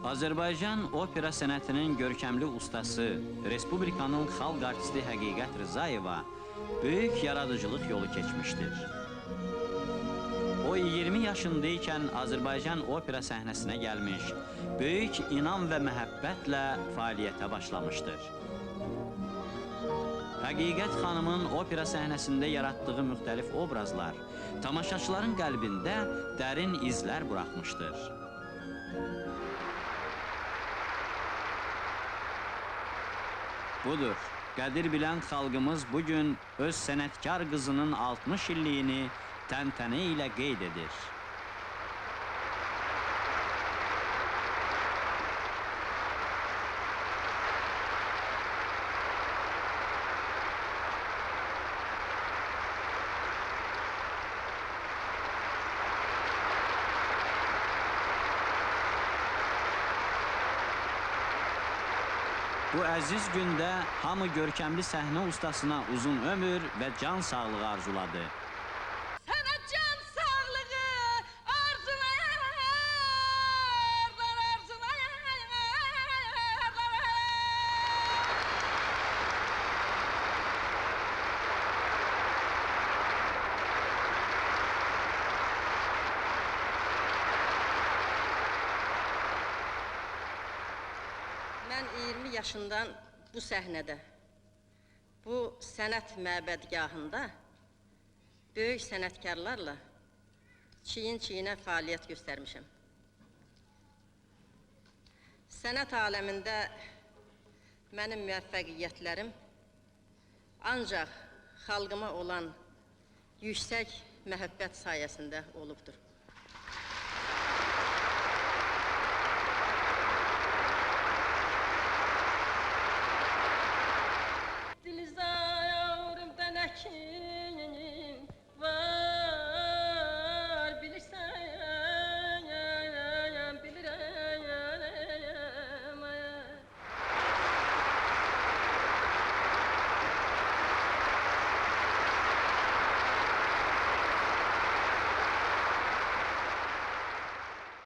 Azərbaycan opera sənətinin görkəmli ustası, Respublikanın xalq artisti Həqiqət Rzayeva böyük yaradıcılıq yolu keçmişdir. O 20 yaşındaykən Azərbaycan opera səhnəsinə gəlmiş, böyük inam və məhəbbətlə fəaliyyətə başlamışdır. Həqiqət xanımın opera səhnəsində yaratdığı müxtəlif obrazlar tamaşaçıların qəlbində dərin izlər buraxmışdır. Budur, qədir bilən xalqımız bugün öz sənətkar qızının 60 illiyini təntənə ilə qeyd edir. Bu əziz gündə hamı görkəmli səhnə ustasına uzun ömür və can sağlığı arzuladı. Sənə can sağlığı arzulayar, Mən 20 yaşından bu səhnədə, bu sənət məbədgahında böyük sənətkarlarla çiyin-çiyinə fəaliyyət göstərmişəm. Sənət aləmində mənim müvəffəqiyyətlərim ancaq xalqıma olan yüksək məhəbbət sayəsində olubdur.